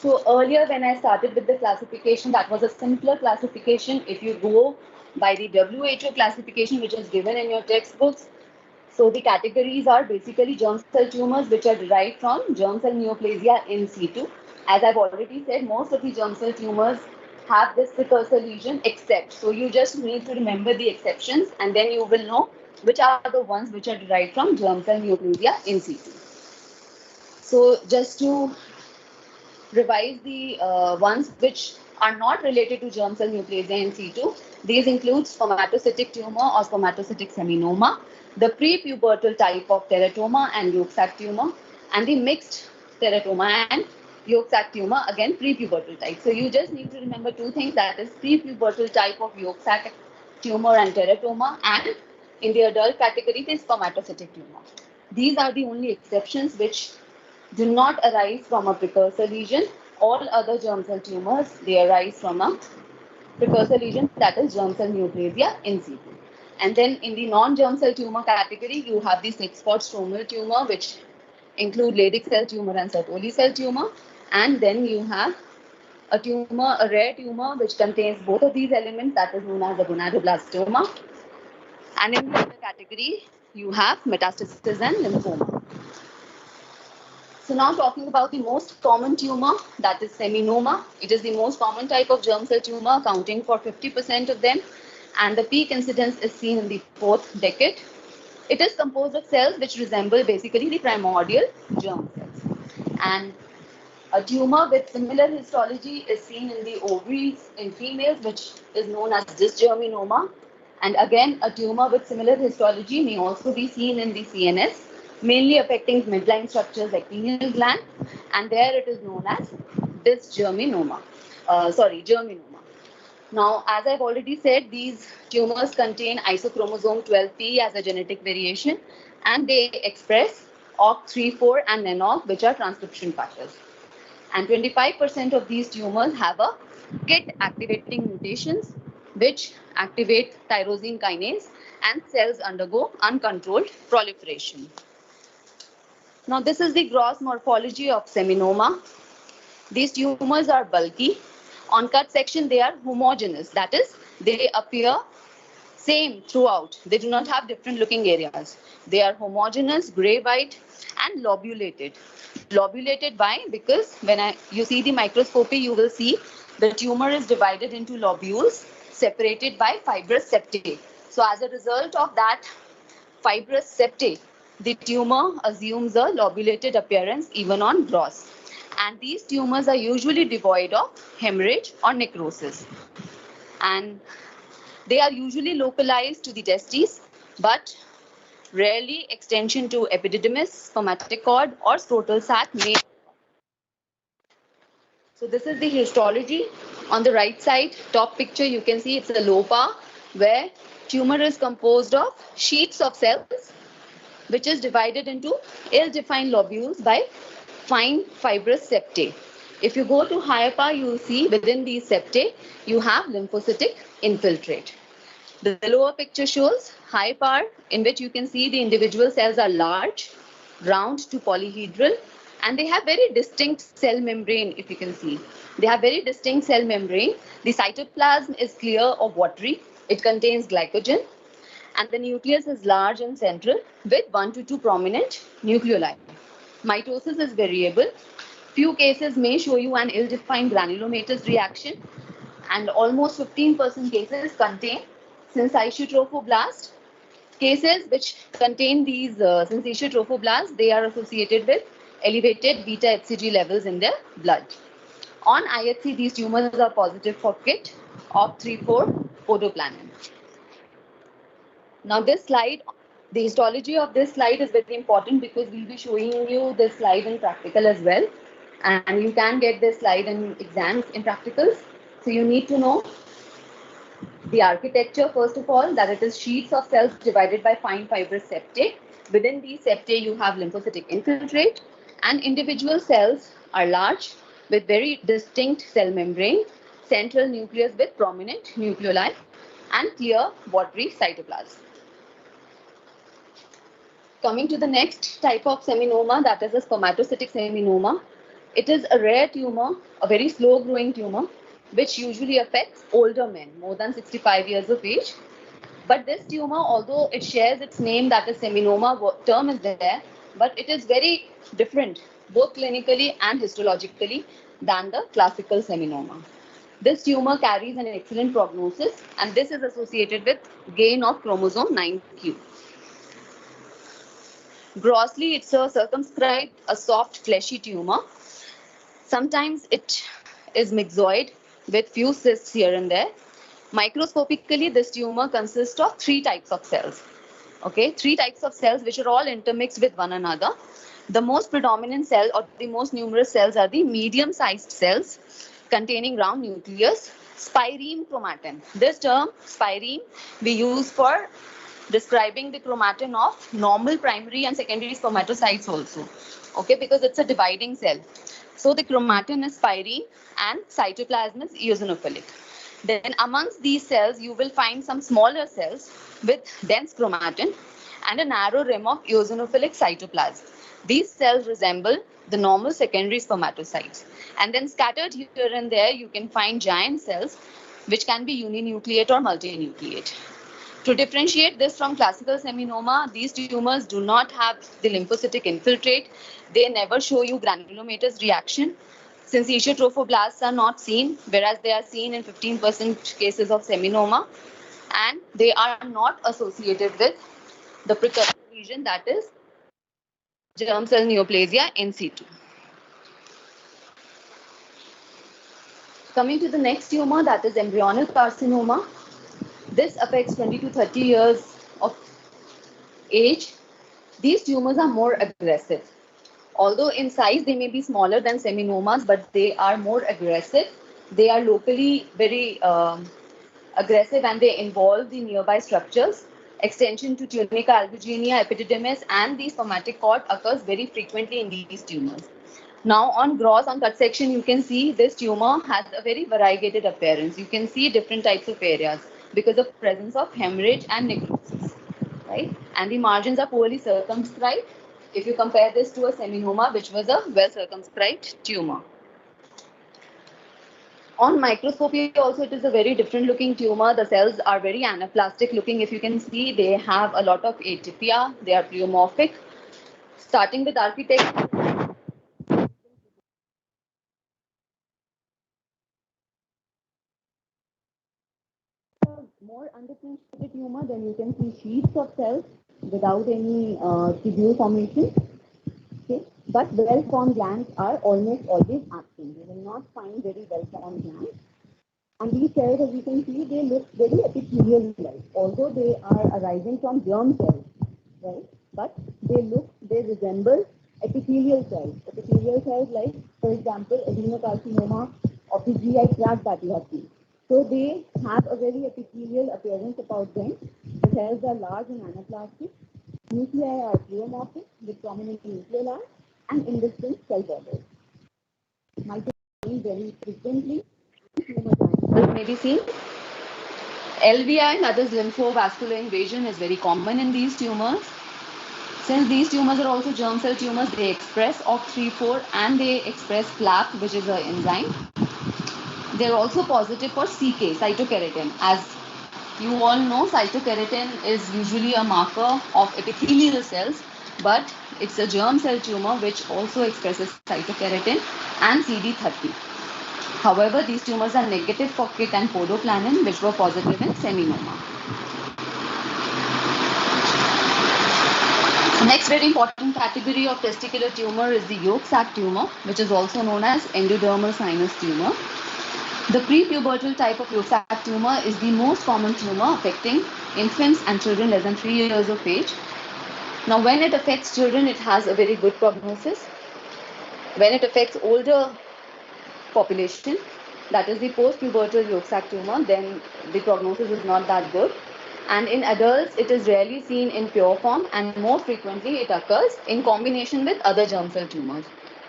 So earlier when I started with the classification, that was a simpler classification. If you go by the WHO classification, which is given in your textbooks, so the categories are basically germ cell tumors which are derived from germ cell neoplasia in situ. As I've already said, most of the germ cell tumors have this precursor lesion except. So you just need to remember the exceptions and then you will know which are the ones which are derived from germ cell neoplasia in situ. So just to revise the ones which are not related to germ cell neoplasia in situ. These include spermatocytic tumor or spermatocytic seminoma, the prepubertal type of teratoma and yolk sac tumor, and the mixed teratoma and yolk sac tumor, again prepubertal type. So you just need to remember two things, that is prepubertal type of yolk sac tumor and teratoma, and in the adult category, the spermatocytic tumor. These are the only exceptions which do not arise from a precursor lesion. All other germ cell tumors, they arise from a precursor lesion, that is germ cell neoplasia in situ. And then in the non-germ cell tumor category, you have the 6-spot stromal tumor, which include Leydig cell tumor and Sertoli cell tumor. And then you have a tumor, a rare tumor, which contains both of these elements, that is known as the gonadoblastoma. And in the other category, you have metastasis and lymphoma. So now talking about the most common tumor, that is seminoma. It is the most common type of germ cell tumor, accounting for 50% of them, and the peak incidence is seen in the 4th decade. It is composed of cells which resemble basically the primordial germ cells. And a tumor with similar histology is seen in the ovaries in females, which is known as dysgerminoma. And again, a tumor with similar histology may also be seen in the CNS, mainly affecting midline structures like pineal gland, and there it is known as dysgerminoma. Germinoma. Now, as I've already said, these tumors contain isochromosome 12p as a genetic variation, and they express OCT34 and NNOG, which are transcription factors. And 25% of these tumors have a KIT activating mutations, which activate tyrosine kinase, and cells undergo uncontrolled proliferation. Now, this is the gross morphology of seminoma. These tumors are bulky. On cut section, they are homogeneous. That is, they appear same throughout. They do not have different looking areas. They are homogeneous, gray-white, and lobulated. Lobulated why? Because when you see the microscopy, you will see the tumor is divided into lobules separated by fibrous septae. So as a result of that fibrous septae, the tumor assumes a lobulated appearance even on gross. And these tumors are usually devoid of hemorrhage or necrosis. And they are usually localized to the testes, but rarely extension to epididymis, spermatic cord, or scrotal sac may. So this is the histology. On the right side, top picture, you can see it's a LOPA, where tumor is composed of sheets of cells, which is divided into ill-defined lobules by fine fibrous septae. If you go to HIAPA, you will see within these septae, you have lymphocytic infiltrate. The lower picture shows HIAPA, in which you can see the individual cells are large, round to polyhedral, and they have very distinct cell membrane, if you can see. They have very distinct cell membrane. The cytoplasm is clear or watery. It contains glycogen, and the nucleus is large and central with 1 to 2 prominent nucleoli. Mitosis is variable. Few cases may show you an ill-defined granulomatous reaction, and almost 15% cases contain syncytial trophoblast. Cases which contain these syncytial trophoblasts, they are associated with elevated beta HCG levels in their blood. On IHC, these tumors are positive for KIT, OCT34, podoplanin. Now this slide, the histology of this slide is very important because we'll be showing you this slide in practical as well. And you can get this slide in exams in practicals. So you need to know the architecture, first of all, that it is sheets of cells divided by fine fibrous septae. Within these septae, you have lymphocytic infiltrate, and individual cells are large with very distinct cell membrane, central nucleus with prominent nucleoli, and clear watery cytoplasm. Coming to the next type of seminoma, that is a spermatocytic seminoma. It is a rare tumor, a very slow growing tumor, which usually affects older men, more than 65 years of age. But this tumor, although it shares its name, that is seminoma term is there, but it is very different, both clinically and histologically, than the classical seminoma. This tumor carries an excellent prognosis, and this is associated with gain of chromosome 9q. Grossly, it's a circumscribed, a soft, fleshy tumor. Sometimes it is myxoid with few cysts here and there. Microscopically, this tumor consists of 3 types of cells. Okay, 3 types of cells which are all intermixed with one another. The most predominant cell or the most numerous cells are the medium-sized cells containing round nucleus, spireme chromatin. This term, spireme, we use for describing the chromatin of normal primary and secondary spermatocytes also. Okay, because it's a dividing cell. So the chromatin is spireme and cytoplasm is eosinophilic. Then amongst these cells, you will find some smaller cells with dense chromatin and a narrow rim of eosinophilic cytoplasm. These cells resemble the normal secondary spermatocytes. And then scattered here and there, you can find giant cells, which can be uninucleate or multinucleate. To differentiate this from classical seminoma, these tumors do not have the lymphocytic infiltrate. They never show you granulomatous reaction. Syncytial trophoblasts are not seen, whereas they are seen in 15% cases of seminoma. And they are not associated with the precursor lesion, that is germ cell neoplasia in situ. Coming to the next tumor, that is embryonal carcinoma. This affects 20 to 30 years of age. These tumors are more aggressive. Although in size they may be smaller than seminomas, but they are more aggressive. They are locally very aggressive and they involve the nearby structures. Extension to tunica albuginea, epididymis, and the spermatic cord occurs very frequently in these tumors. Now on cut section, you can see this tumor has a very variegated appearance. You can see different types of areas because of presence of hemorrhage and necrosis, right? And the margins are poorly circumscribed if you compare this to a seminoma, which was a well circumscribed tumor. On microscopy also, it is a very different looking tumor. The cells are very anaplastic looking. If you can see, they have a lot of atypia. They are pleomorphic. Starting with architecture, more undifferentiated tumor, then you can see sheets of cells without any tubule formation. Okay, but well-formed glands are almost always absent. You will not find very well-formed glands. And these cells, as you can see, they look very epithelial-like, although they are arising from germ cells, right? But they resemble epithelial cells. Epithelial cells, like, for example, adenocarcinoma of the GI tract that you have seen. So they have a very epithelial appearance about them. The cells are large and anaplastic. Nuclei are pleomorphic with prominent nucleoli and indistinct cell borders. Might be seen very frequently. May be seen. LVI, that is lymphovascular invasion, is very common in these tumors. Since these tumors are also germ cell tumors, they express OCT34 and they express FLAP, which is an enzyme. They're also positive for CK, cytokeratin. As you all know, cytokeratin is usually a marker of epithelial cells, but it's a germ cell tumor which also expresses cytokeratin and CD30. However, these tumors are negative for KIT and podoplanin, which were positive in seminoma. The next very important category of testicular tumor is the yolk sac tumor, which is also known as endodermal sinus tumor. The prepubertal type of yolk sac tumor is the most common tumor affecting infants and children less than 3 years of age. Now, when it affects children, it has a very good prognosis. When it affects older population, that is the post-pubertal yolk sac tumor, then the prognosis is not that good. And in adults, it is rarely seen in pure form, and more frequently it occurs in combination with other germ cell tumors.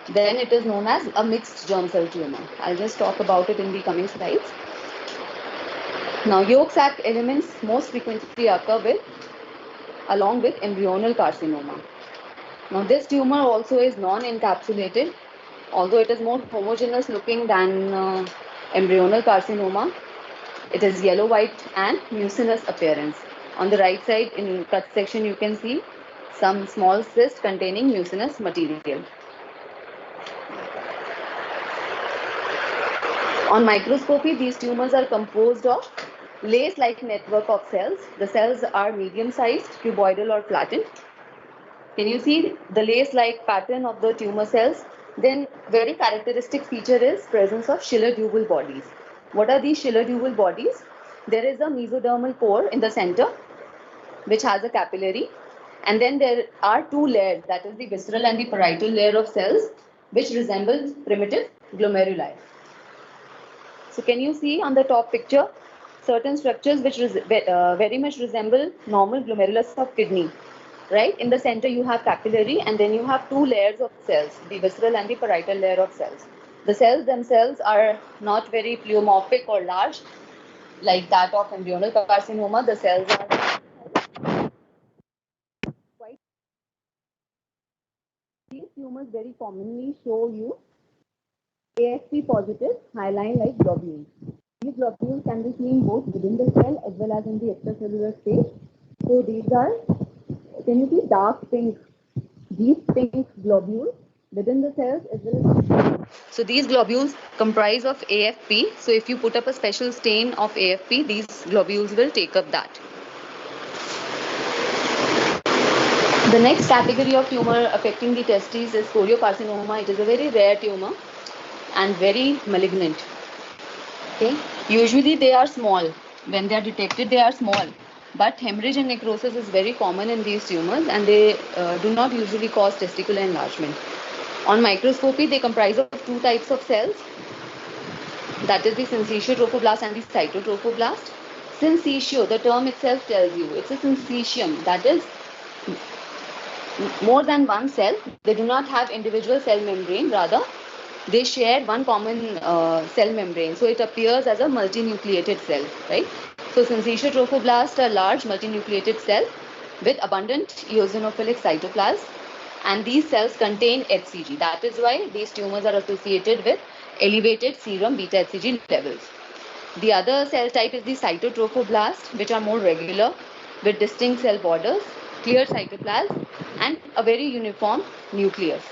Then it is known as a mixed germ cell tumor. I'll just talk about it in the coming slides. Now, yolk sac elements most frequently occur along with embryonal carcinoma. Now, this tumor also is non-encapsulated. although it is more homogeneous looking than embryonal carcinoma. It is yellow-white and mucinous appearance. On the right side in cut section, you can see some small cyst containing mucinous material. On microscopy, these tumors are composed of lace-like network of cells. The cells are medium-sized, cuboidal or flattened. Can you see the lace-like pattern of the tumor cells? Then very characteristic feature is presence of Schiller-Dubel bodies. What are these Schiller-Dubel bodies? There is a mesodermal core in the center which has a capillary, and then there are two layers, that is the visceral and the parietal layer of cells, which resembles primitive glomeruli. So can you see on the top picture certain structures which very much resemble normal glomerulus of kidney, right? In the center you have capillary, and then you have two layers of cells, the visceral and the parietal layer of cells. The cells themselves are not very pleomorphic or large like that of embryonal carcinoma. The cells are quite. These tumors very commonly show you AFP positive hyaline like globules. These globules can be seen both within the cell as well as in the extracellular space. So these are, can you see dark pink, deep pink globules within the cells as well as. So these globules comprise of AFP. So if you put up a special stain of AFP, these globules will take up that. The next category of tumor affecting the testes is choriocarcinoma. It is a very rare tumor and very malignant. Okay. Usually they are small. When they are detected, they are small. But hemorrhage and necrosis is very common in these tumors, and they do not usually cause testicular enlargement. On microscopy, they comprise of two types of cells. That is the syncytial trophoblast and the cytotrophoblast. Syncytial, the term itself tells you, it's a syncytium. That is more than one cell. They do not have individual cell membrane, rather they share one common cell membrane. So it appears as a multinucleated cell, right? So syncytial trophoblast are large multinucleated cell with abundant eosinophilic cytoplasm, and these cells contain HCG. That is why these tumors are associated with elevated serum beta HCG levels. The other cell type is the cytotrophoblast, which are more regular with distinct cell borders, clear cytoplasm, and a very uniform nucleus.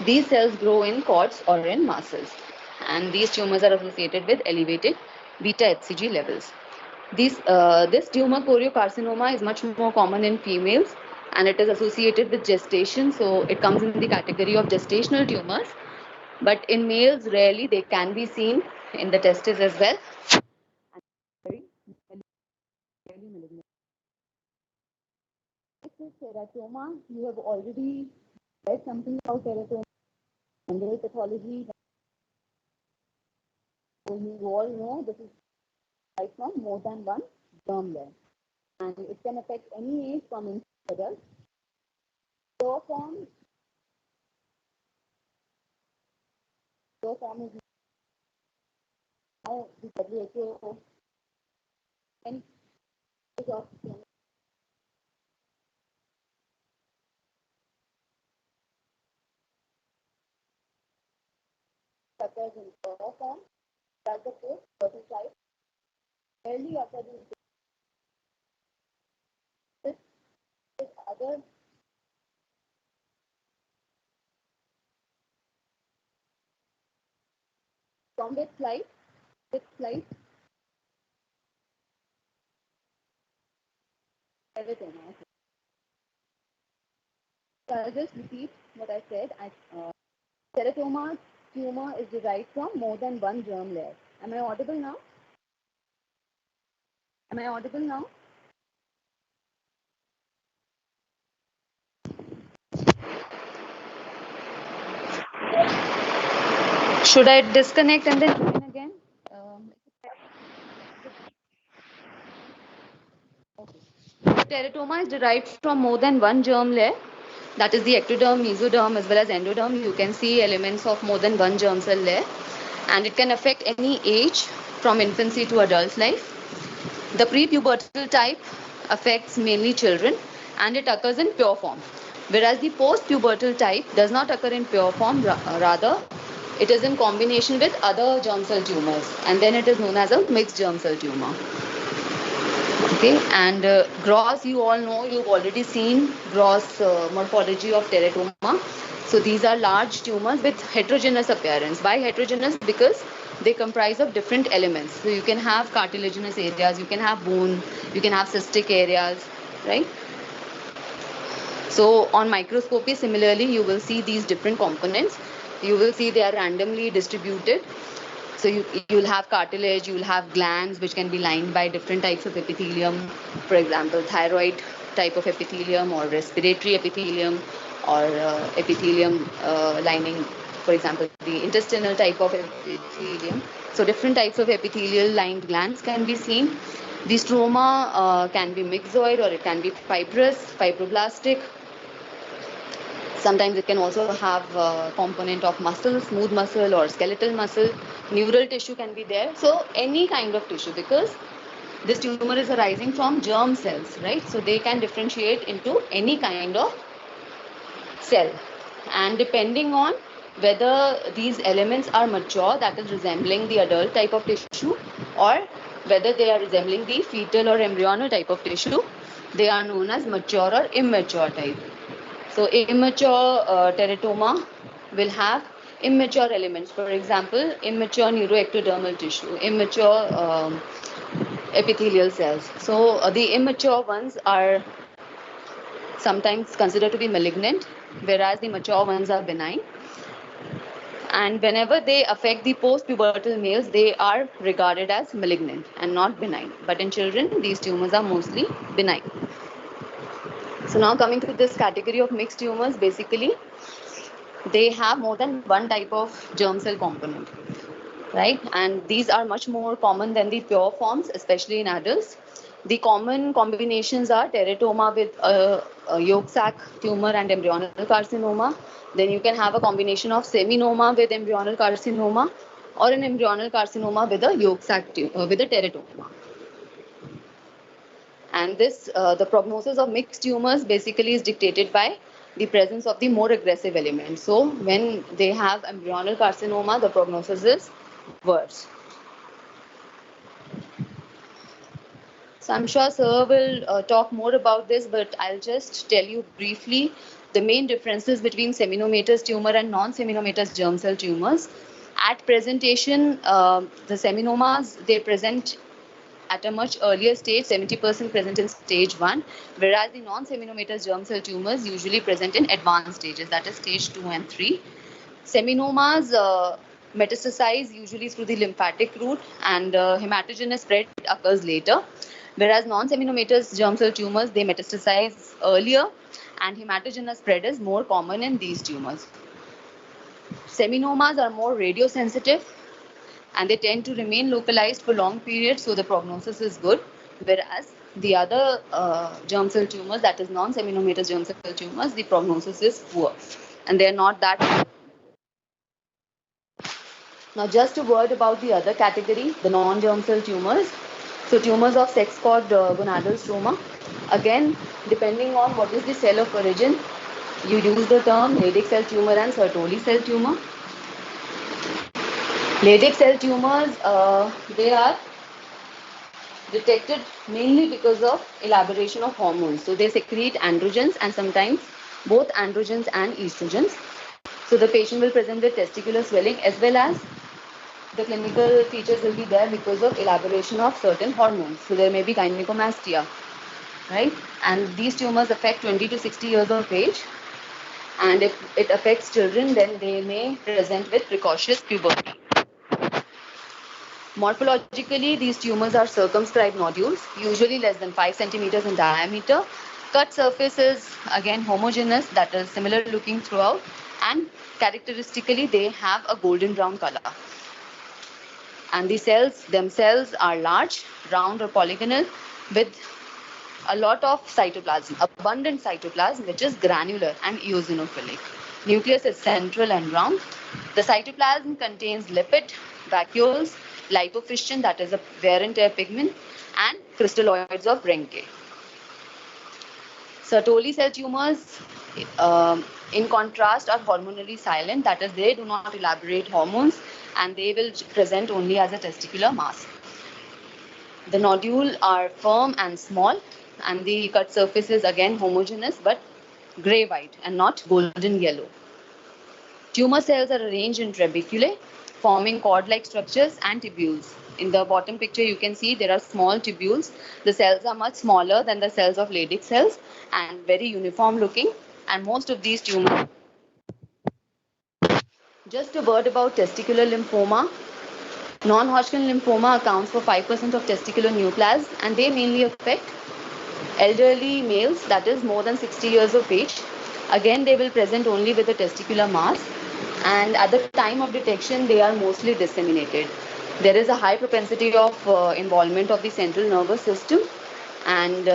These cells grow in cords or in masses, and these tumors are associated with elevated beta HCG levels. This tumor choriocarcinoma is much more common in females, and it is associated with gestation, so it comes in the category of gestational tumors. But in males, rarely they can be seen in the testes as well. This is teratoma. You have already read something about teratoma, general pathology. So you all know this is right from more than one germ layer, and it can affect any age from infant to adult. Pure form is now the WHO and of occurs in pure form. That's the post fertile type. Rarely occurs in this other from this slide. Teratoma. So I'll just repeat what I said. Teratoma tumor is derived from more than one germ layer. Am I audible now? Am I audible now? Should I disconnect and then join again? Okay. Teratoma is derived from more than one germ layer. That is the ectoderm, mesoderm, as well as endoderm. You can see elements of more than one germ cell layer, and it can affect any age from infancy to adult life. The prepubertal type affects mainly children, and it occurs in pure form, whereas the postpubertal type does not occur in pure form. Rather, it is in combination with other germ cell tumors, and then it is known as a mixed germ cell tumor. Okay, and gross, you all know, you've already seen gross morphology of teratoma. So these are large tumors with heterogeneous appearance. Why heterogeneous? Because they comprise of different elements. So you can have cartilaginous areas, you can have bone, you can have cystic areas, right? So on microscopy, similarly, you will see these different components. You will see they are randomly distributed. So you'll have cartilage, you'll have glands which can be lined by different types of epithelium. For example, thyroid type of epithelium, or respiratory epithelium, or epithelium lining, for example, the intestinal type of epithelium. So different types of epithelial lined glands can be seen. The stroma can be myxoid, or it can be fibrous, fibroblastic. Sometimes it can also have a component of muscle, smooth muscle or skeletal muscle. Neural tissue can be there. So any kind of tissue, because this tumor is arising from germ cells, right? So they can differentiate into any kind of cell. And depending on whether these elements are mature, that is resembling the adult type of tissue, or whether they are resembling the fetal or embryonal type of tissue, they are known as mature or immature type. So immature teratoma will have immature elements. For example, immature neuroectodermal tissue, immature epithelial cells. So the immature ones are sometimes considered to be malignant, whereas the mature ones are benign. And whenever they affect the post-pubertal males, they are regarded as malignant and not benign. But in children, these tumors are mostly benign. So now coming to this category of mixed tumors, basically they have more than one type of germ cell component, right? And these are much more common than the pure forms, especially in adults. The common combinations are teratoma with a yolk sac tumor and embryonal carcinoma. Then you can have a combination of seminoma with embryonal carcinoma, or an embryonal carcinoma with a yolk sac with a teratoma. And this, the prognosis of mixed tumors basically is dictated by the presence of the more aggressive element. So when they have embryonal carcinoma, the prognosis is worse. So I'm sure Sir will talk more about this, but I'll just tell you briefly the main differences between seminomatous tumor and non-seminomatous germ cell tumors. At presentation, the seminomas, they present at a much earlier stage, 70% present in stage 1, whereas the non-seminomatous germ cell tumors usually present in advanced stages, that is stage 2 and 3. Seminomas metastasize usually through the lymphatic route, and hematogenous spread occurs later, whereas non-seminomatous germ cell tumors, they metastasize earlier, and hematogenous spread is more common in these tumors. Seminomas are more radiosensitive, and they tend to remain localized for long periods, so the prognosis is good, whereas the other germ cell tumors, that is non-seminomatous germ cell tumors, the prognosis is poor, and they are not that. Now just a word about the other category, the non-germ cell tumors. So tumors of sex cord gonadal stroma. Again, depending on what is the cell of origin, you use the term Leydig cell tumor and Sertoli cell tumor. Leydig cell tumors, they are detected mainly because of elaboration of hormones. So they secrete androgens, and sometimes both androgens and estrogens. So the patient will present with testicular swelling, as well as the clinical features will be there because of elaboration of certain hormones. So there may be gynecomastia, right? And these tumors affect 20 to 60 years of age. And if it affects children, then they may present with precocious puberty. Morphologically, these tumors are circumscribed nodules, usually less than 5 centimeters in diameter. Cut surface is again homogeneous, that is similar looking throughout, and characteristically they have a golden brown color. And the cells themselves are large, round or polygonal, with a lot of cytoplasm, abundant cytoplasm, which is granular and eosinophilic. Nucleus is central and round. The cytoplasm contains lipid, vacuoles, lipofiscin, that is a wear and tear pigment, and crystalloids of Ranke. Sertoli cell tumors, in contrast, are hormonally silent. That is, they do not elaborate hormones, and they will present only as a testicular mass. The nodule are firm and small, and the cut surface is again homogeneous but gray-white and not golden yellow. Tumor cells are arranged in trabeculae, forming cord-like structures and tubules. In the bottom picture, you can see there are small tubules. The cells are much smaller than the cells of Leydig cells and very uniform looking. And most of these tumors. Just a word about testicular lymphoma. Non-Hodgkin lymphoma accounts for 5% of testicular neoplasms, and they mainly affect elderly males, that is more than 60 years of age. Again, they will present only with a testicular mass, and at the time of detection, they are mostly disseminated. There is a high propensity of involvement of the central nervous system, and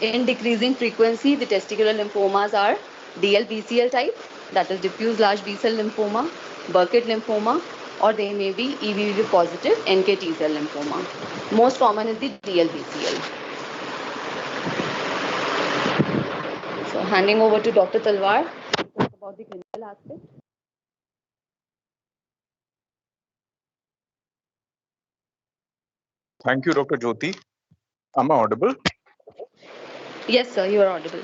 in decreasing frequency, the testicular lymphomas are DLBCL type, that is diffuse large B-cell lymphoma, Burkitt lymphoma, or they may be EBV positive NK T-cell lymphoma. Most common is the DLBCL. So handing over to Dr. Talwar to talk about the clinical aspect. Thank you, Dr. Jyoti. Am I audible? Yes, sir, you are audible.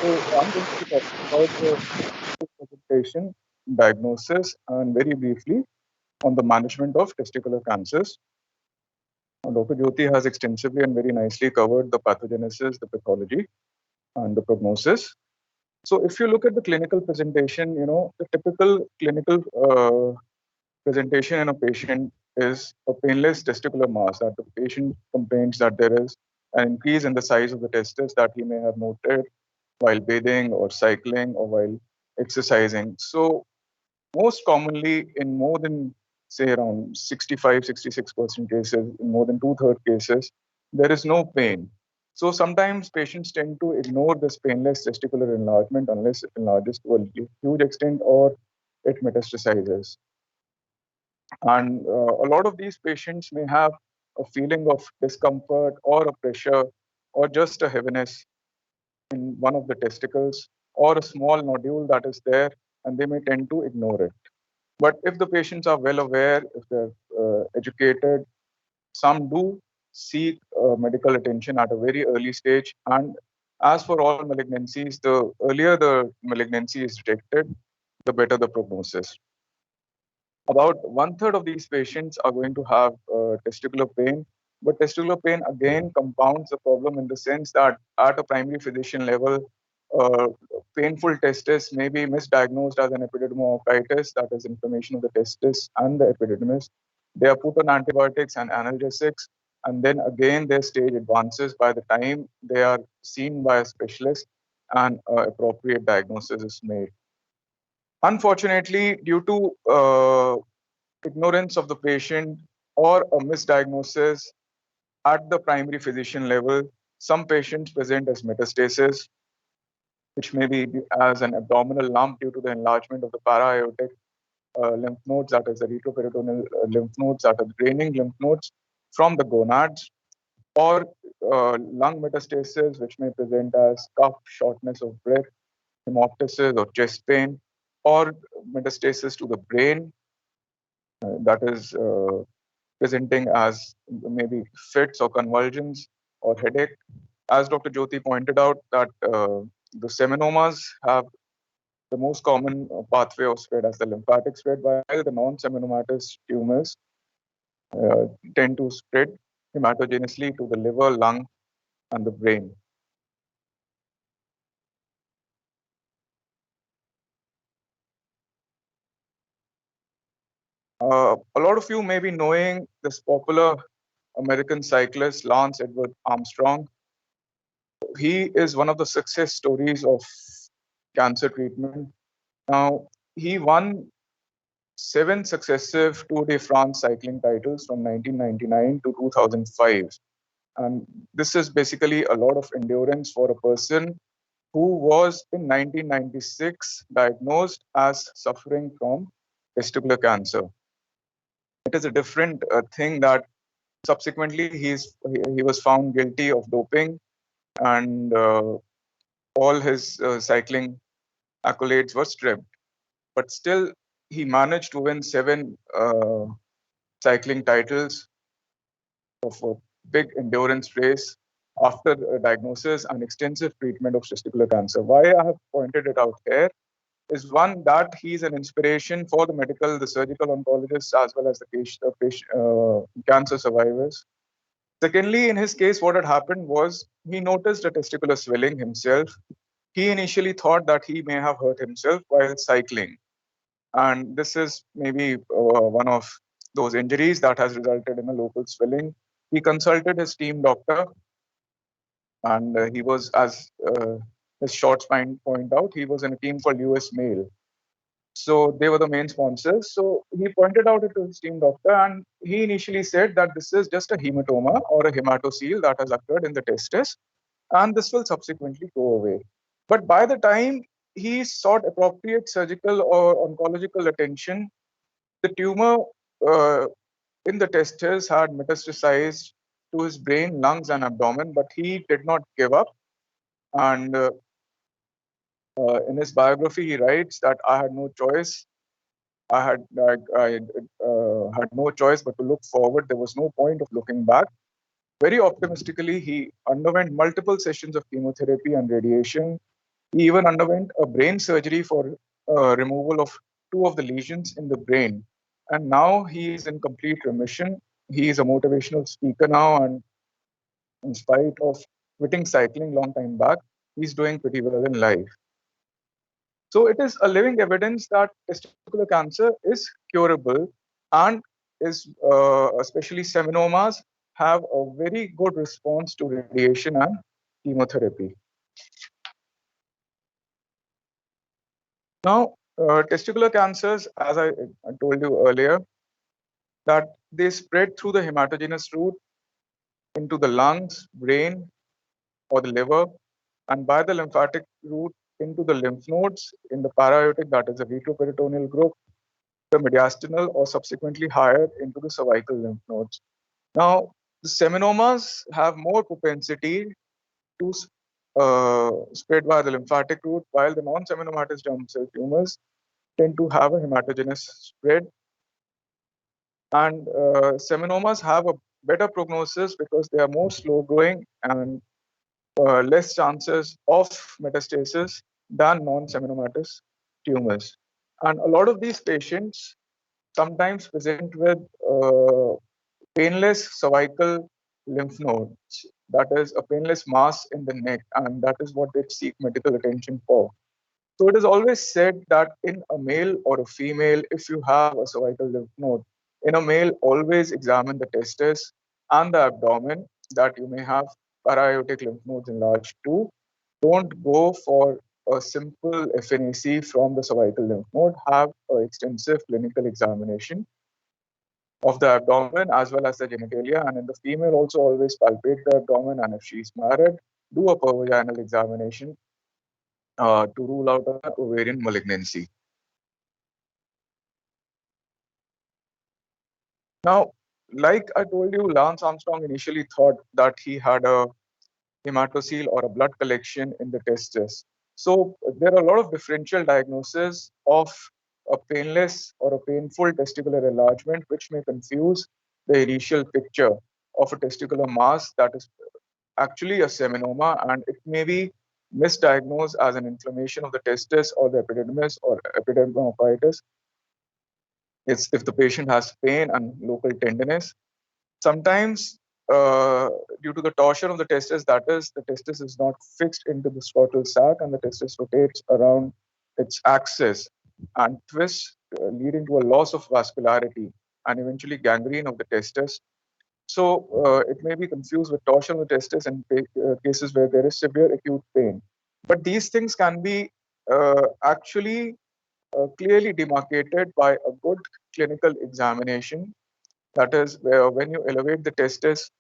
So I'm going to talk about the presentation, diagnosis, and very briefly on the management of testicular cancers. Dr. Jyoti has extensively and very nicely covered the pathogenesis, the pathology, and the prognosis. So if you look at the clinical presentation, the typical clinical presentation in a patient is a painless testicular mass, that the patient complains that there is an increase in the size of the testis that he may have noted while bathing or cycling or while exercising. So most commonly in more than say around 65-66% cases, in more than 2/3 cases, there is no pain. So sometimes patients tend to ignore this painless testicular enlargement unless it enlarges to a huge extent or it metastasizes. And a lot of these patients may have a feeling of discomfort or a pressure or just a heaviness in one of the testicles or a small nodule that is there, and they may tend to ignore it. But if the patients are well aware, if they're educated, some do seek medical attention at a very early stage. And as for all malignancies, the earlier the malignancy is detected, the better the prognosis. About 1/3 of these patients are going to have testicular pain, but testicular pain again compounds the problem in the sense that at a primary physician level, uh, painful testis may be misdiagnosed as an epididymoitis, that is inflammation of the testis and the epididymis. They are put on antibiotics and analgesics, and then again their stage advances by the time they are seen by a specialist and appropriate diagnosis is made. Unfortunately, due to ignorance of the patient or a misdiagnosis at the primary physician level, some patients present as metastasis, which may be as an abdominal lump due to the enlargement of the para-aortic lymph nodes, that is the retroperitoneal lymph nodes, that are draining lymph nodes from the gonads, or lung metastasis, which may present as cough, shortness of breath, hemoptysis or chest pain, or metastasis to the brain, that is presenting as maybe fits or convulsions or headache. As Dr. Jyoti pointed out, that the seminomas have the most common pathway of spread as the lymphatic spread, while the non-seminomatous tumors tend to spread hematogenously to the liver, lung, and the brain. A lot of you may be knowing this popular American cyclist, Lance Edward Armstrong. He is one of the success stories of cancer treatment. Now, he won 7 successive Tour de France cycling titles from 1999 to 2005. And this is basically a lot of endurance for a person who was in 1996 diagnosed as suffering from testicular cancer. It is a different thing that subsequently he was found guilty of doping, and all his cycling accolades were stripped. But still, he managed to win 7 cycling titles of a big endurance race after a diagnosis and extensive treatment of testicular cancer. Why I have pointed it out here is one, that he's an inspiration for the medical, the surgical oncologists, as well as the cancer survivors. Secondly, in his case, what had happened was he noticed a testicular swelling himself. He initially thought that he may have hurt himself while cycling. And this is maybe one of those injuries that has resulted in a local swelling. He consulted his team doctor, and he was, as his short spine point out, he was in a team called US Mail. So they were the main sponsors. So he pointed out it to his team doctor, and he initially said that this is just a hematoma or a hematocele that has occurred in the testis, and this will subsequently go away. But by the time he sought appropriate surgical or oncological attention, the tumor in the testes had metastasized to his brain, lungs, and abdomen, but he did not give up. And in his biography, he writes that I had no choice. I had no choice but to look forward. There was no point of looking back. Very optimistically, he underwent multiple sessions of chemotherapy and radiation. He even underwent a brain surgery for removal of 2 of the lesions in the brain. And now he is in complete remission. He is a motivational speaker now, and in spite of quitting cycling long time back, he's doing pretty well in life. So it is a living evidence that testicular cancer is curable, and is especially seminomas have a very good response to radiation and chemotherapy. Now, testicular cancers, as I told you earlier, that they spread through the hematogenous route into the lungs, brain, or the liver, and by the lymphatic route into the lymph nodes in the para-aortic, that is the retroperitoneal group, the mediastinal, or subsequently higher into the cervical lymph nodes. Now, the seminomas have more propensity to spread via the lymphatic route, while the non-seminomatous germ cell tumors tend to have a hematogenous spread. And seminomas have a better prognosis because they are more slow growing and less chances of metastasis than non-seminomatous tumors. And a lot of these patients sometimes present with painless cervical lymph nodes, that is a painless mass in the neck, and that is what they seek medical attention for. So it is always said that in a male or a female, if you have a cervical lymph node, in a male, always examine the testis and the abdomen, that you may have para-aortic lymph nodes enlarged too. Don't go for a simple FNAC from the cervical lymph node. Have an extensive clinical examination of the abdomen as well as the genitalia. And in the female, also always palpate the abdomen. And if she's married, do a pervaginal examination to rule out an ovarian malignancy. Now, like I told you, Lance Armstrong initially thought that he had a hematocele or a blood collection in the testis. So there are a lot of differential diagnoses of a painless or a painful testicular enlargement, which may confuse the initial picture of a testicular mass that is actually a seminoma, and it may be misdiagnosed as an inflammation of the testis or the epididymis or epidermolysis. It's if the patient has pain and local tenderness. Sometimes, due to the torsion of the testis, that is, the testis is not fixed into the scrotal sac and the testis rotates around its axis and twists, leading to a loss of vascularity and eventually gangrene of the testis. So it may be confused with torsion of the testis in cases where there is severe acute pain. But these things can be actually clearly demarcated by a good clinical examination. That is, where when you elevate the testis,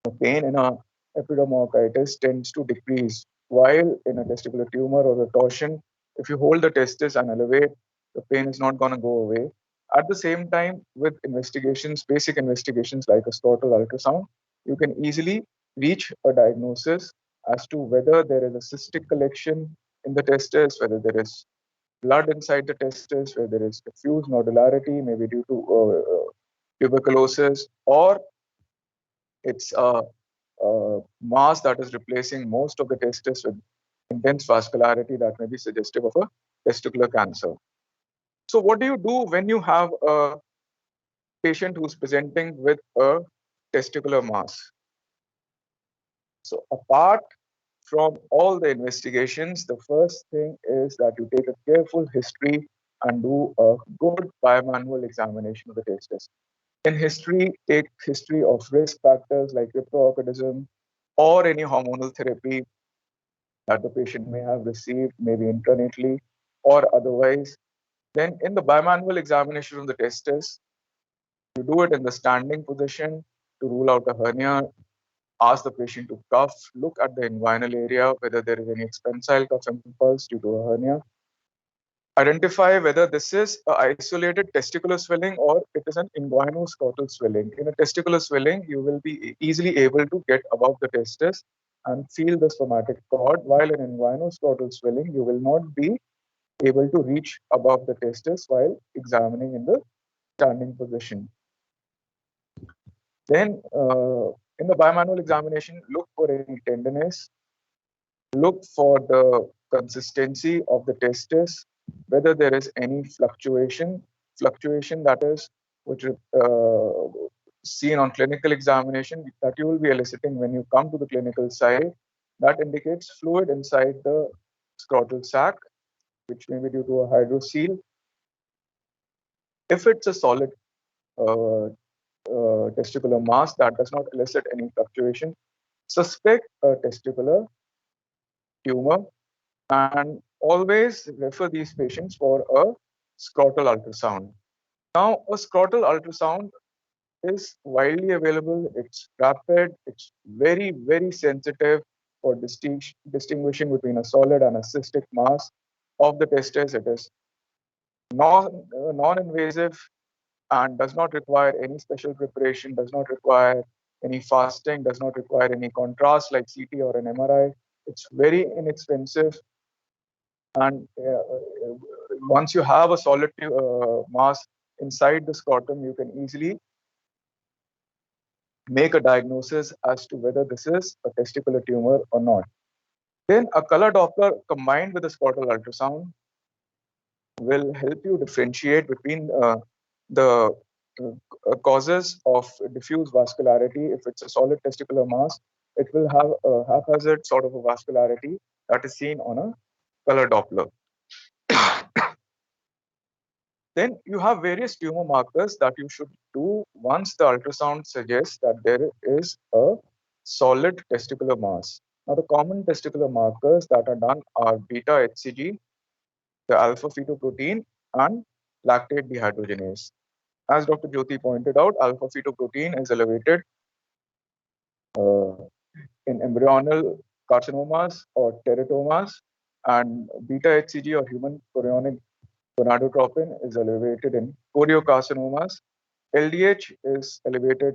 the pain in a epidermolysis tends to decrease, while in a testicular tumor or a torsion, if you hold the testis and elevate, the pain is not going to go away. At the same time, with investigations, basic investigations like a scrotal ultrasound, you can easily reach a diagnosis as to whether there is a cystic collection in the testis, whether there is blood inside the testis, whether there is diffuse nodularity, maybe due to tuberculosis, or it's a mass that is replacing most of the testis with intense vascularity that may be suggestive of a testicular cancer. So what do you do when you have a patient who's presenting with a testicular mass? So apart from all the investigations, the first thing is that you take a careful history and do a good biomanual examination of the testis. In history, take history of risk factors like cryptorchidism or any hormonal therapy that the patient may have received, maybe intranatally or otherwise. Then in the biomanual examination of the testis, you do it in the standing position to rule out a hernia. Ask the patient to cough, look at the inguinal area, whether there is any expansile cough impulse due to a hernia. Identify whether this is an isolated testicular swelling or it is an inguinoscrotal swelling. In a testicular swelling, you will be easily able to get above the testis and feel the spermatic cord, while in inguinoscrotal swelling, you will not be able to reach above the testis while examining in the standing position. Then, in the biomanual examination, look for any tenderness, look for the consistency of the testis, whether there is any fluctuation that is which is seen on clinical examination that you will be eliciting when you come to the clinical side. That indicates fluid inside the scrotal sac, which may be due to a hydrocele. If it's a solid testicular mass that does not elicit any fluctuation, suspect a testicular tumor and always refer these patients for a scrotal ultrasound. Now, a scrotal ultrasound is widely available, it's rapid, it's very, very sensitive for distinguishing between a solid and a cystic mass of the testis. It is non-invasive and does not require any special preparation, does not require any fasting, does not require any contrast like CT or an MRI. It's very inexpensive. And once you have a solid mass inside the scrotum, you can easily make a diagnosis as to whether this is a testicular tumor or not. Then a color Doppler combined with a scrotal ultrasound will help you differentiate between the causes of diffuse vascularity. If it's a solid testicular mass, it will have a haphazard sort of a vascularity that is seen on a color Doppler. Then you have various tumor markers that you should do once the ultrasound suggests that there is a solid testicular mass. Now, the common testicular markers that are done are beta HCG, the alpha fetoprotein, and lactate dehydrogenase. As Dr. Jyoti pointed out, alpha fetoprotein is elevated in embryonal carcinomas or teratomas, and beta HCG or human chorionic gonadotropin is elevated in choriocarcinomas. LDH is elevated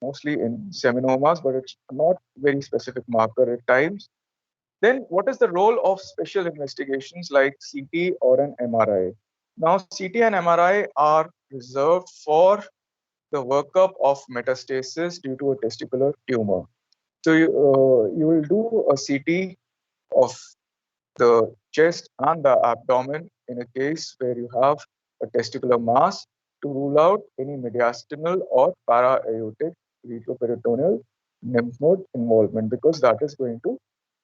mostly in seminomas, but it's not very specific marker at times. Then what is the role of special investigations like CT or an MRI? Now, CT and MRI are reserved for the workup of metastasis due to a testicular tumor. So you will do a CT of the chest and the abdomen in a case where you have a testicular mass to rule out any mediastinal or para-aortic retroperitoneal lymph node involvement, because that is going to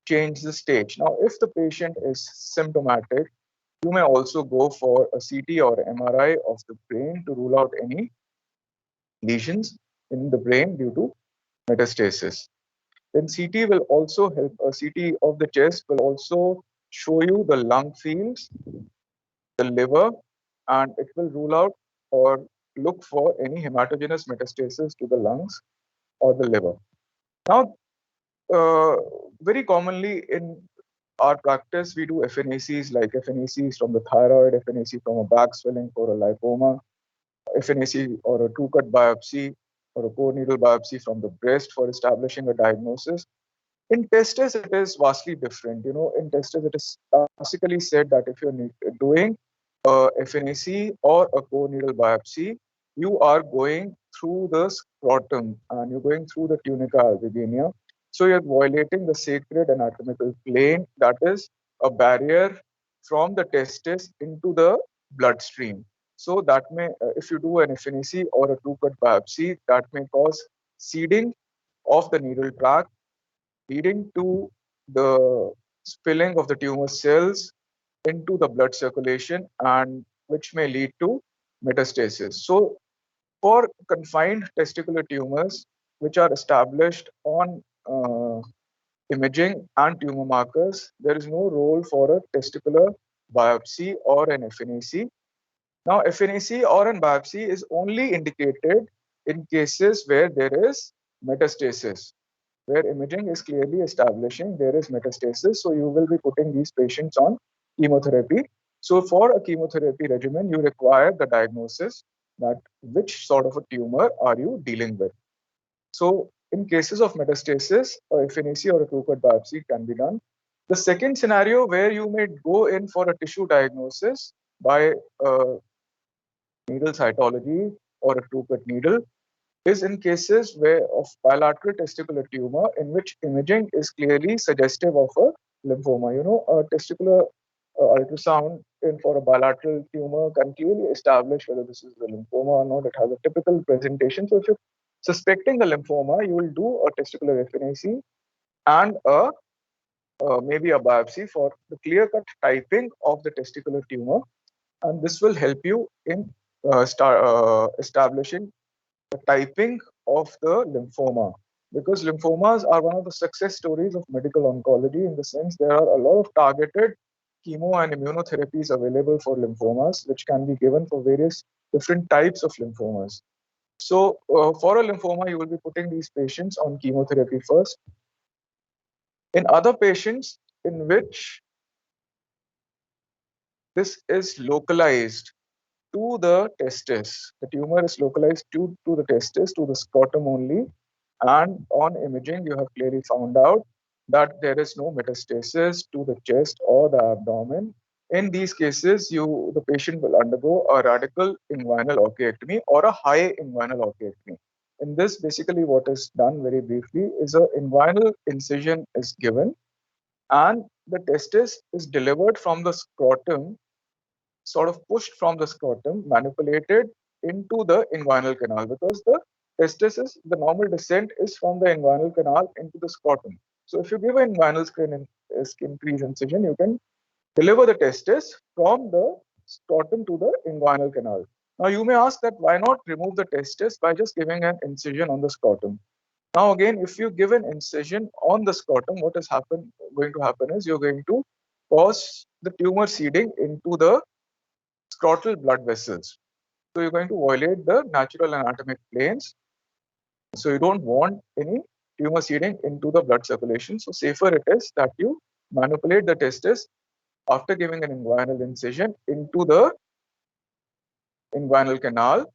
change the stage. Now, if the patient is symptomatic, you may also go for a CT or MRI of the brain to rule out any lesions in the brain due to metastasis. Then CT will also help, a CT of the chest will also show you the lung fields, the liver, and it will rule out or look for any hematogenous metastasis to the lungs or the liver. Now, very commonly in our practice, we do FNACs like FNACs from the thyroid, FNAC from a back swelling for a lipoma, FNAC or a two-cut biopsy or a core needle biopsy from the breast for establishing a diagnosis. In testis, it is vastly different. In testis, it is classically said that if you're doing a FNAC or a core needle biopsy, you are going through the scrotum and you're going through the tunica albuginea. So you're violating the sacred anatomical plane, that is a barrier from the testis into the bloodstream. So that may, if you do an FNAC or a true-cut biopsy, that may cause seeding of the needle tract, leading to the spilling of the tumor cells into the blood circulation, and which may lead to metastasis. So for confined testicular tumors which are established on imaging and tumor markers, there is no role for a testicular biopsy or an FNAC. Now, FNAC or an biopsy is only indicated in cases where there is metastasis, where imaging is clearly establishing there is metastasis. So you will be putting these patients on chemotherapy. So for a chemotherapy regimen, you require the diagnosis that which sort of a tumor are you dealing with. So in cases of metastasis, a FNAC or a true-cut biopsy can be done. The second scenario where you may go in for a tissue diagnosis by needle cytology or a true-cut needle is in cases where of bilateral testicular tumor in which imaging is clearly suggestive of a lymphoma. A testicular ultrasound in for a bilateral tumor can clearly establish whether this is a lymphoma or not. It has a typical presentation. So if you're suspecting a lymphoma, you will do a testicular FNAC and maybe a biopsy for the clear-cut typing of the testicular tumor, and this will help you in establishing the typing of the lymphoma, because lymphomas are one of the success stories of medical oncology, in the sense there are a lot of targeted chemo and immunotherapies available for lymphomas, which can be given for various different types of lymphomas. So for a lymphoma, you will be putting these patients on chemotherapy first. In other patients in which this is localized to the testis, the tumor is localized to the testis, to the scrotum only, and on imaging you have clearly found out that there is no metastasis to the chest or the abdomen. In these cases, the patient will undergo a radical inguinal orchiectomy or a high inguinal orchiectomy. In this, basically what is done very briefly is a inguinal incision is given, and the testis is delivered from the scrotum, sort of pushed from the scrotum, manipulated into the inguinal canal, because the testis is the normal descent is from the inguinal canal into the scrotum. So if you give an inguinal skin crease incision, you can deliver the testis from the scrotum to the inguinal canal. Now you may ask that why not remove the testis by just giving an incision on the scrotum. Now again, if you give an incision on the scrotum, what is going to happen is you're going to cause the tumor seeding into the scrotal blood vessels. So you're going to violate the natural anatomic planes. So you don't want any tumor seeding into the blood circulation. So safer it is that you manipulate the testis after giving an inguinal incision into the inguinal canal,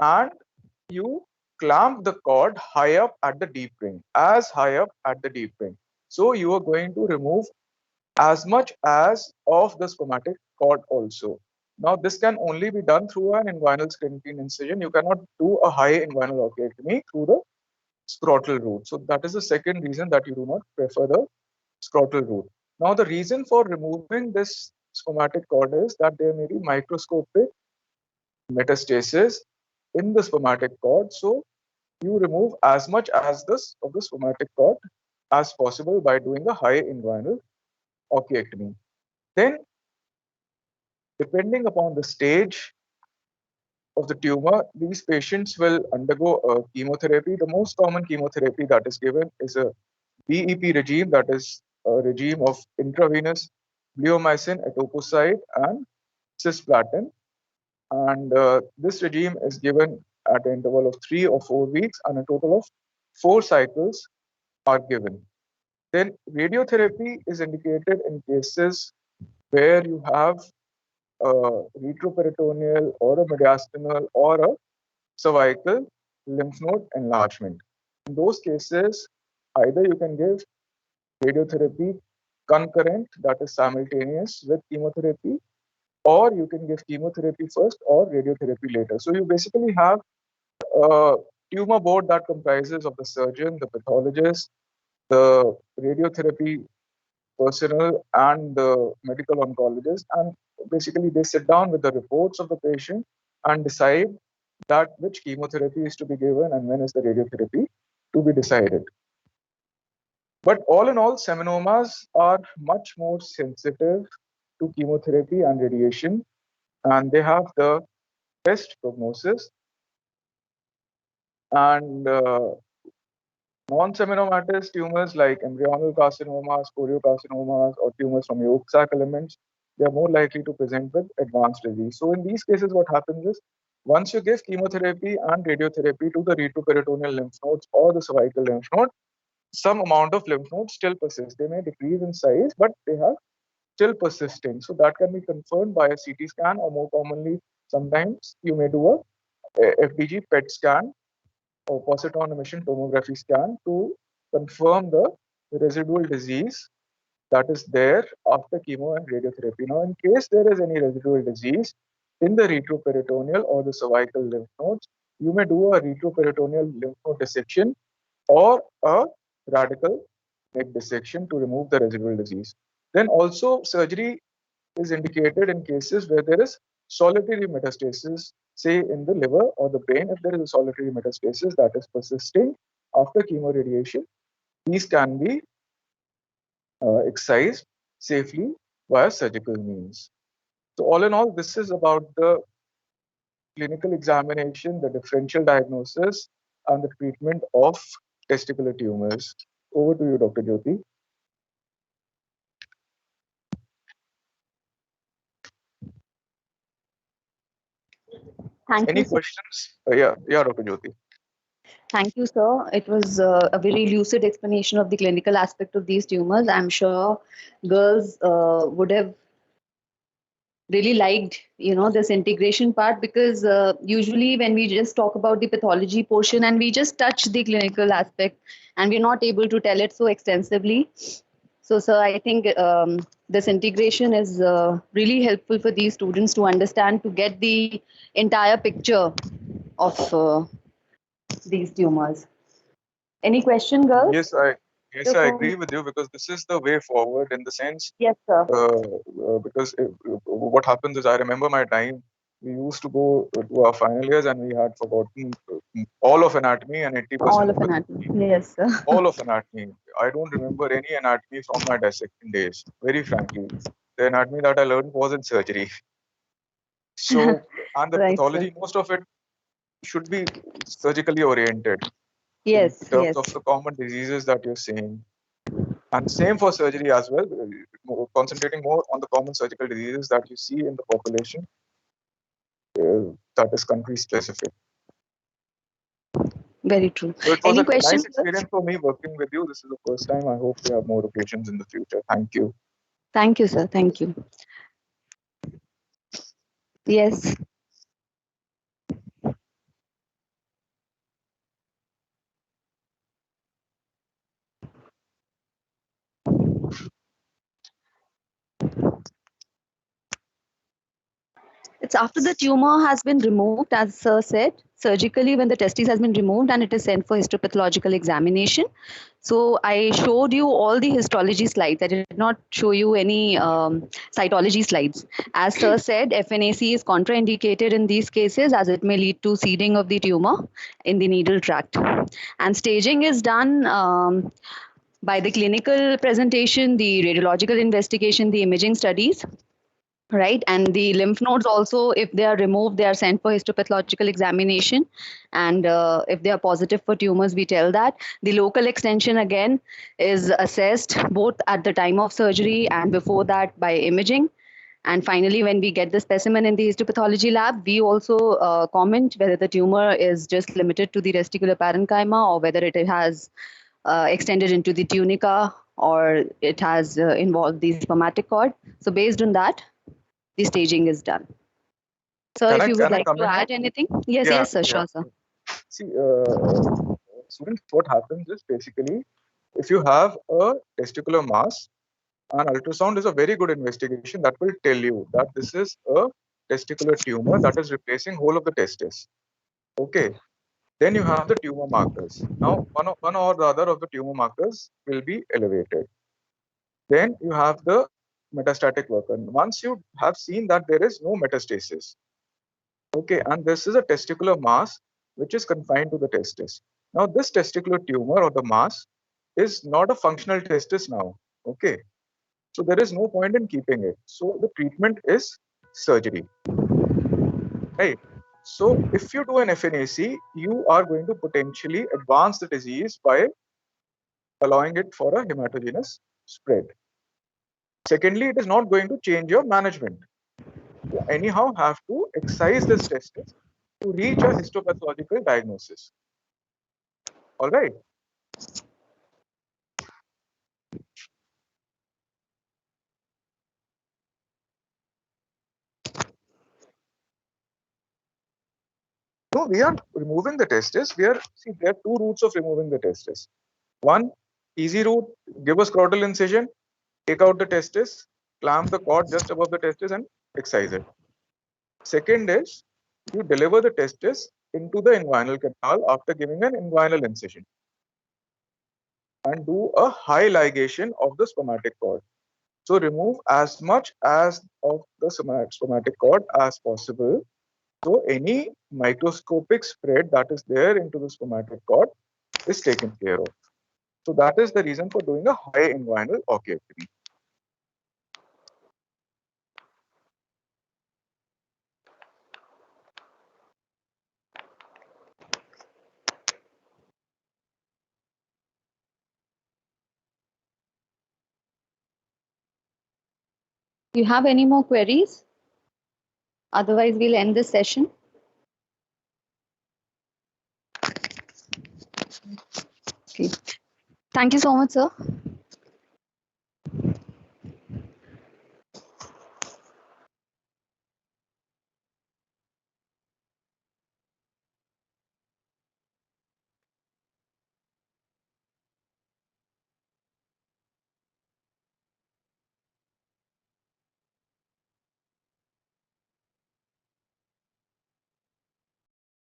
and you clamp the cord high up at the deep ring, as high up at the deep ring. So you are going to remove as much as of the spermatic cord also. Now this can only be done through an inguinal skin incision. You cannot do a high inguinal orchiectomy through the scrotal route. So that is the second reason that you do not prefer the scrotal route. Now the reason for removing this spermatic cord is that there may be microscopic metastasis in the spermatic cord. So you remove as much as this of the spermatic cord as possible by doing a high inguinal orchiectomy. Then, depending upon the stage of the tumor, these patients will undergo a chemotherapy. The most common chemotherapy that is given is a BEP regime, that is a regime of intravenous bleomycin, etoposide, and cisplatin. And this regime is given at an interval of 3 or 4 weeks, and a total of 4 cycles are given. Then radiotherapy is indicated in cases where you have a retroperitoneal or a mediastinal or a cervical lymph node enlargement. In those cases, either you can give radiotherapy concurrent, that is simultaneous with chemotherapy, or you can give chemotherapy first or radiotherapy later. So you basically have a tumor board that comprises of the surgeon, the pathologist, the radiotherapy personnel, and the medical oncologist. And basically, they sit down with the reports of the patient and decide that which chemotherapy is to be given and when is the radiotherapy to be decided. But all in all, seminomas are much more sensitive to chemotherapy and radiation, and they have the best prognosis. And non-seminomatous tumors like embryonal carcinomas, choriocarcinomas, or tumors from yolk sac elements, they are more likely to present with advanced disease. So in these cases, what happens is, once you give chemotherapy and radiotherapy to the retroperitoneal lymph nodes or the cervical lymph node, some amount of lymph nodes still persist. They may decrease in size, but they have still persisting. So that can be confirmed by a CT scan, or more commonly, sometimes you may do a FDG PET scan or positron emission tomography scan to confirm the residual disease that is there after chemo and radiotherapy. Now, in case there is any residual disease in the retroperitoneal or the cervical lymph nodes, you may do a retroperitoneal lymph node dissection or a radical neck dissection to remove the residual disease. Then also surgery is indicated in cases where there is solitary metastasis, say in the liver or the brain. If there is a solitary metastasis that is persisting after chemoradiation, these can be excised safely via surgical means. So all in all, this is about the clinical examination, the differential diagnosis, and the treatment of testicular tumors. Over to you, Dr. Jyoti. Thank Any you, sir. questions? Yeah, Dr. Jyoti. Thank you, sir. It was a very lucid explanation of the clinical aspect of these tumors. I'm sure girls would have really liked, this integration part, because usually when we just talk about the pathology portion and we just touch the clinical aspect, and we're not able to tell it so extensively. So, sir, I think this integration is really helpful for these students to understand, to get the entire picture of these tumors. Any question, girls? Yes, I agree with you, because this is the way forward, in the sense, Yes, sir. because what happens is, I remember my time, we used to go to our final years and we had forgotten all of anatomy and 80% All of the anatomy. Yes, sir. all of anatomy. I don't remember any anatomy from my dissection days, very frankly. The anatomy that I learned was in surgery. So, and the Right, sir. pathology, most of it should be surgically oriented in Yes, terms yes. of the common diseases that you're seeing. And same for surgery as well, concentrating more on the common surgical diseases that you see in the population, that is country specific. Very true. So it was Any a questions? nice experience for me working with you. This is the first time. I hope we have more occasions in the future. Thank you. Thank you, sir. Thank you. Yes. It's after the tumor has been removed, as sir said, surgically, when the testis has been removed and it is sent for histopathological examination. So I showed you all the histology slides. I did not show you any cytology slides. As sir said, FNAC is contraindicated in these cases, as it may lead to seeding of the tumor in the needle tract. And staging is done by the clinical presentation, the radiological investigation, the imaging studies. Right, and the lymph nodes also, if they are removed, they are sent for histopathological examination, and if they are positive for tumors, we tell that. The local extension again is assessed both at the time of surgery and before that by imaging. And finally, when we get the specimen in the histopathology lab, we also comment whether the tumor is just limited to the testicular parenchyma, or whether it has extended into the tunica, or it has involved the spermatic cord. So based on that, the staging is done. So if you would like to add anything? Yes, Yeah, yes, sir. Sure, sir. See, students, what happens is, basically, if you have a testicular mass, an ultrasound is a very good investigation that will tell you that this is a testicular tumor that is replacing whole of the testis. Okay. Then you have the tumor markers. Now, one or the other of the tumor markers will be elevated. Then you have the metastatic work. And once you have seen that there is no metastasis, okay, and this is a testicular mass which is confined to the testis. Now, this testicular tumor or the mass is not a functional testis now, okay. So there is no point in keeping it. So the treatment is surgery, right? So if you do an FNAC, you are going to potentially advance the disease by allowing it for a hematogenous spread. Secondly, it is not going to change your management. You anyhow have to excise this testis to reach a histopathological diagnosis. All right. No, we are removing the testis. There are two routes of removing the testis. One, easy route, give a scrotal incision, take out the testis, clamp the cord just above the testis and excise it. Second is, you deliver the testis into the inguinal canal after giving an inguinal incision and do a high ligation of the spermatic cord. So remove as much as of the spermatic cord as possible. So any microscopic spread that is there into the spermatic cord is taken care of. So that is the reason for doing a high inguinal orchiectomy. You have any more queries? Otherwise, we'll end this session. Okay. Thank you so much, sir.